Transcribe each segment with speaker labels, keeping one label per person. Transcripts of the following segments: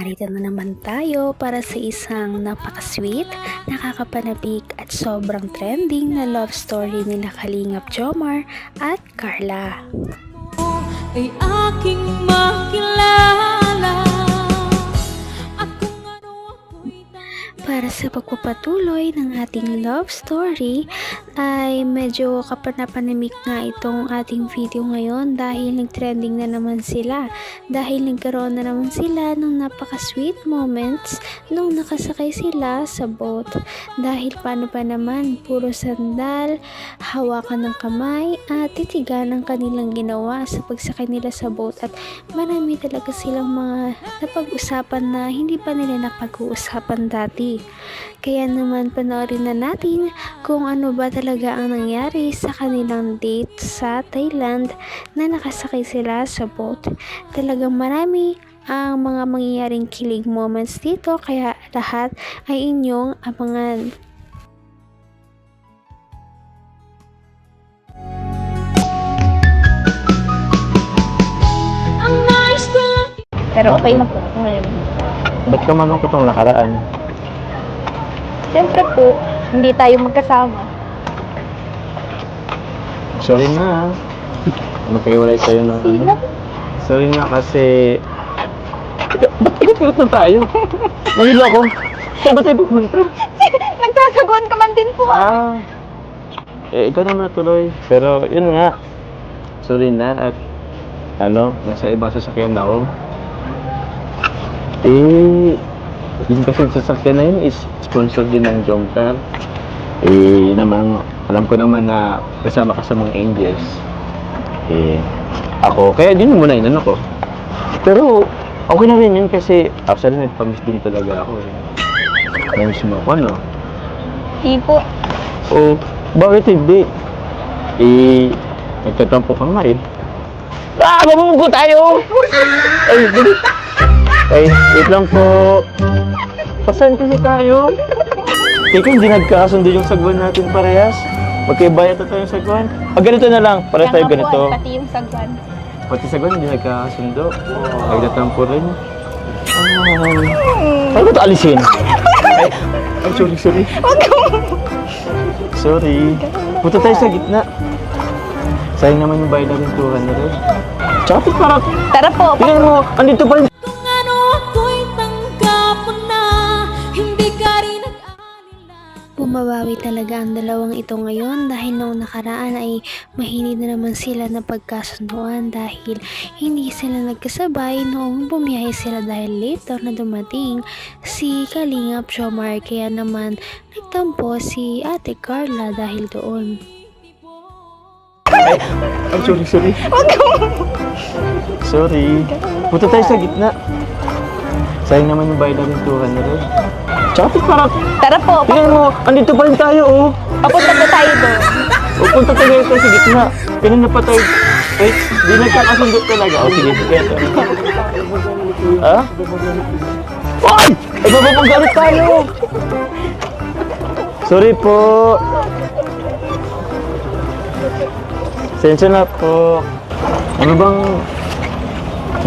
Speaker 1: narito na naman tayo para sa isang napaka-sweet, nakakapanabik at sobrang trending na love story nila Kalingap Jomar at Carla.
Speaker 2: Ay aking makilala.
Speaker 1: Para sa pagpapatuloy ng ating love story ay medyo kapanapanimik nga itong ating video ngayon dahil nag-trending na naman sila, dahil nagkaroon na naman sila ng napaka-sweet moments nung nakasakay sila sa boat. Dahil paano pa naman, puro sandal, hawakan ng kamay at titigan ang kanilang ginawa sa pagsakay nila sa boat, at marami talaga silang mga napag-usapan na hindi pa nila napag-uusapan dati. Kaya naman panoorin na natin kung ano ba talaga ang nangyari sa kanilang date sa Thailand na nakasakay sila sa boat. Talagang marami ang mga mangyayaring kilig moments dito, kaya lahat ay inyong abangan.
Speaker 3: Pero okay na po ngayon.
Speaker 4: Ba't ka manong itong nakaraan?
Speaker 3: Siyempre po, hindi tayo magkasama.
Speaker 4: Sorry na. Magkaiwalay tayo ng ano. Sorry na kasi... Ba't ikot na tayo? Nahilo ako. Saan ba tayo pupunta?
Speaker 3: Nagsasaguan ka man din po.
Speaker 4: Ikaw naman tuloy. Pero yun nga. Sorry na at... nasa ibang sasakyan na ako. Yun kasi sasakyan na yun is sponsor din ng Jomcar. Namang, alam ko naman na kasama ka sa mga angels. Ako, kaya din muna inano ko. Pero, okay na rin yun kasi actually nagpamiss din talaga ako. Namiss mo ako, no?
Speaker 3: Hindi po.
Speaker 4: Bakit hindi? Nagtatampo ka nga eh. Mabubugo tayo! Ay, bilis! Ay, wait lang po. Pasan kasi tayo? Teka, hindi nagkakasundo yung sagwan natin parehas. Magkaibayat na tayong sagwan. Ganito na lang, para tayo ganito.
Speaker 3: Pati yung sagwan.
Speaker 4: Pati sagwan, hindi nagkakasundo. Ay, natampo rin. Paano ba ito alisin? Ay, sorry. Sorry. Punta tayo sa gitna. Sayang naman yung bayad natin 200. Tsaka parang...
Speaker 3: Tara po.
Speaker 4: Tingnan mo, andito pa rin.
Speaker 1: Bumabawi talaga ang dalawang ito ngayon dahil noong nakaraan ay mahinid na naman sila na pagkasunduan dahil hindi sila nagkasabay noong bumiyahe sila dahil later na dumating si Kalingap Jomar, kaya naman nagtampo si Ate Carla dahil doon.
Speaker 4: Ay, sorry. Sorry. Punta tayo sa gitna. Sayang naman yung bayad natin 200. Tsaka parang...
Speaker 3: Tara po.
Speaker 4: Tingnan mo, andito pa rin tayo, oh.
Speaker 3: Papunta na tayo doon.
Speaker 4: Punta tayo sa gitna. Kanina pa tayo... Ay, di nagkakasundo talaga. Sige. Ha? Ay! Ay, mapapagalit tayo! Sorry po. Sensya na po. Ano bang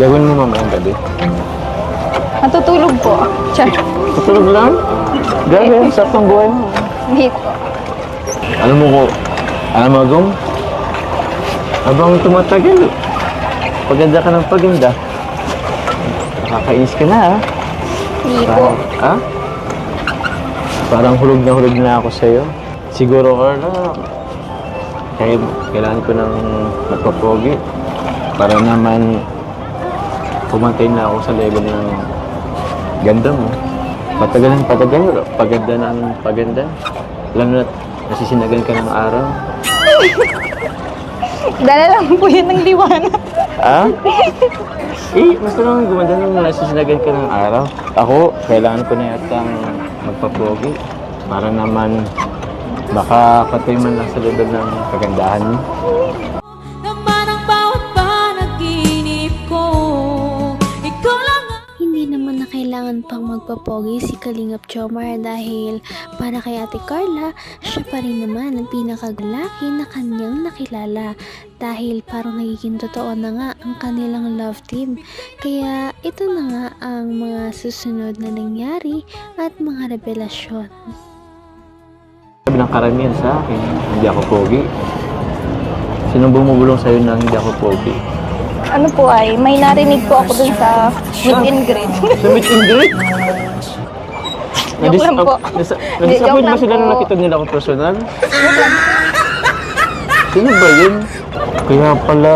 Speaker 4: gawin mo mamayang gabi?
Speaker 3: Natutulog po. Char.
Speaker 4: Tutulog lang? Grabe, sarap ng buhay mo.
Speaker 3: Hindi po.
Speaker 4: Alam mo, Gong? Habang tumatagal, paganda ka ng paganda. Nakakainis ka na, ha?
Speaker 3: Hindi po.
Speaker 4: Ha? Parang hulog na ako sa'yo. Siguro, Carla, kailangan ko ng magpapogi para naman pumantay na ako sa level ng ganda mo. Patagal, paganda ng paganda. Alam mo na, nasisinagan ka ng araw.
Speaker 3: Dala lang po yun ng liwanag.
Speaker 4: Ha? Basta naman gumanda nung nasisinagan ka ng araw. Ako, kailangan ko na yatang magpapogi para naman baka patay man lang sa level ng kagandahan mo.
Speaker 1: Hindi naman na kailangan naman pang magpapogi si Kalingap Jomar dahil para kay Ate Carla, siya pa rin naman ang pinakagalaki na kanyang nakilala dahil parang nagiging totoo na nga ang kanilang love team. Kaya ito na nga ang mga susunod na nangyari at mga revelasyon.
Speaker 4: Sabi ng karamihan sa akin, hindi ako pogi. Sinong bumubulong sa'yo na hindi ako pogi?
Speaker 3: Ano po ay, may narinig po ako dun sa meet and greet.
Speaker 4: Sa meet and greet?
Speaker 3: Joke lang po.
Speaker 4: Nadisappoint
Speaker 3: Joke
Speaker 4: ba
Speaker 3: lang
Speaker 4: sila
Speaker 3: po.
Speaker 4: na nakita nila ako personal? Sino ba yun? Kaya pala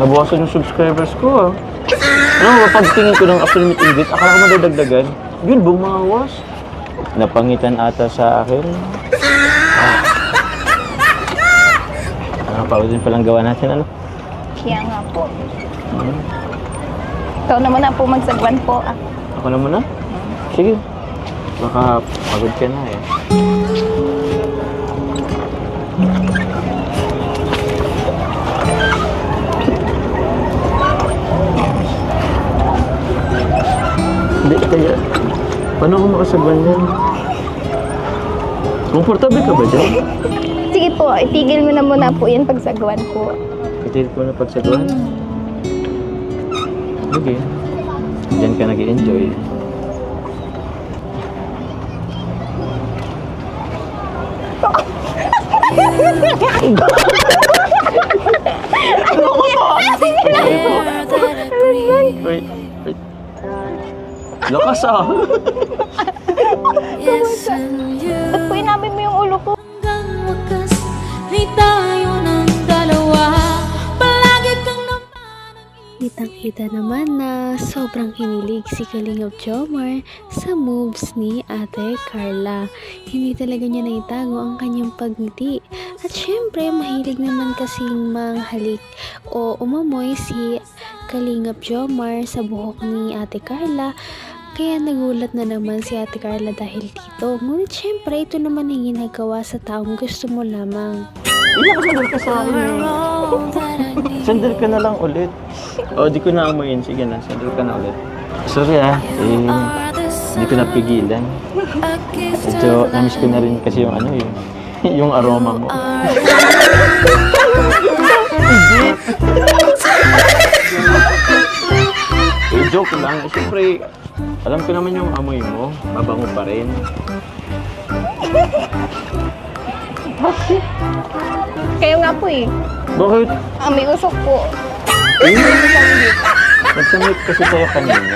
Speaker 4: nabawasan yung subscribers ko ah. Ano ba, pagtingin ko ng after meet and greet, akala ko madadagdagan. Yun, bumawas. Napangitan ata sa akin. Pausin palang gawa natin, ano?
Speaker 3: Kaya nga po. Ikaw naman na po magsagwan po.
Speaker 4: Ako na muna? Sige. Baka pagod ka na eh. Hindi, kaya... Paano ako makasagwan yan? Komportable ka ba dyan?
Speaker 3: Sige po, itigil mo na muna po yan pagsagwan po.
Speaker 4: Itigil ko na pagsagwan? Sige. Diyan ka nag-i-enjoy. Wait. Lakas ah!
Speaker 3: Ba't po inamin mo yung ulo ko?
Speaker 2: Hanggang wakas ay tayo ng dalawa. Palagi kang naman.
Speaker 1: Kitang-kita naman na sobrang kinilig si Kalingap Jomar sa moves ni Ate Carla. Hindi talaga niya naitago ang kanyang pagngiti. At syempre, mahilig naman kasing manghalik o umamoy si Kalingap Jomar sa buhok ni Ate Carla. Kaya nagulat na naman si Ate Carla dahil dito. Ngunit syempre, ito naman ang ginagawa sa taong gusto mo lamang.
Speaker 4: Sandal ka sa akin. Sandal ka na lang ulit. O, di ko na amoyin. Sige na, sandal ka na ulit. Sorry ah, hindi ko napigilan. Medyo namiss ko na rin kasi yung ano yung aroma mo. Joke lang. Siyempre, alam ko naman yung amoy mo. Mabango pa rin.
Speaker 3: Kayo nga po eh.
Speaker 4: Bakit?
Speaker 3: May usok po.
Speaker 4: Nagsamit kasi tayo kanina.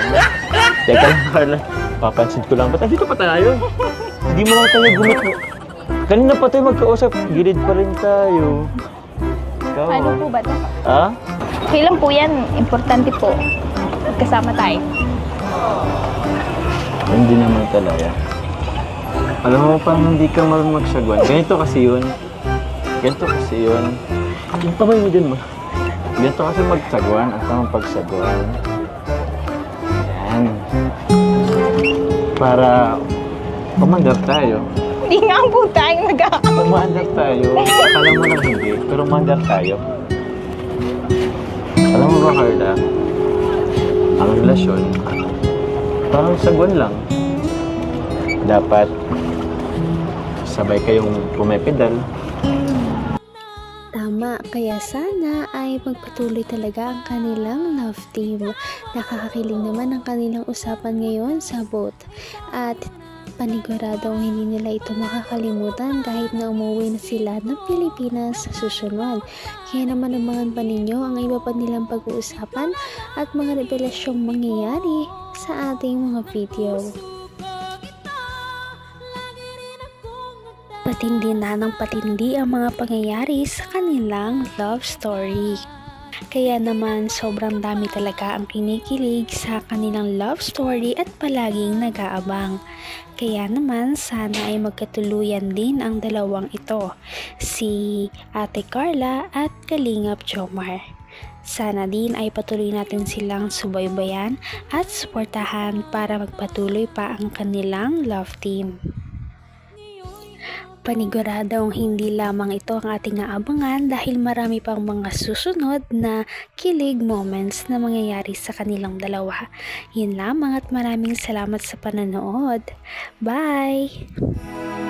Speaker 4: Teka lang, Carla. Papansin ko lang. Ba't andito pa tayo? Hindi mo lang tayo gumit mo. Kanina pa tayo magkausap. Gilid pa rin tayo. Ikaw,
Speaker 3: Ano po ba ito?
Speaker 4: Ha?
Speaker 3: Okay lang po yan. Importante po. Magkasama tayo.
Speaker 4: Hindi naman talaga. Alam mo pa, hindi ka marunong magsagwan. Ganito kasi yun. Yung kamay mo dyan mo. Ganito kasi magsagwan. Ang tamang pagsagwan. Yan. Para kumandar tayo.
Speaker 3: Hindi nga po tayong
Speaker 4: Kumandar tayo. Akala mo lang hindi. Pero mandar tayo. Alam mo ba, Carla? Ang relasyon, parang sagwan lang. Dapat sabay kayong pumipedal.
Speaker 1: Tama, kaya sana ay magpatuloy talaga ang kanilang love team. Nakakakilig naman ang kanilang usapan ngayon sa boat. At paniguradong hindi nila ito makakalimutan kahit na umuwi na sila ng Pilipinas sa susunod. Kaya naman abangan pa ninyo ang iba pa nilang pag-uusapan at mga revelasyong mangyayari sa ating mga video. Patindi na ng patindi ang mga pangyayari sa kanilang love story. Kaya naman sobrang dami talaga ang kinikilig sa kanilang love story at palaging nag-aabang. Kaya naman sana ay magkatuluyan din ang dalawang ito, si Ate Carla at Kalingap Jomar. Sana din ay patuloy natin silang subaybayan at suportahan para magpatuloy pa ang kanilang love team. Paniguradong hindi lamang ito ang ating aabangan dahil marami pang mga susunod na kilig moments na mangyayari sa kanilang dalawa. Yun lamang at maraming salamat sa panonood. Bye!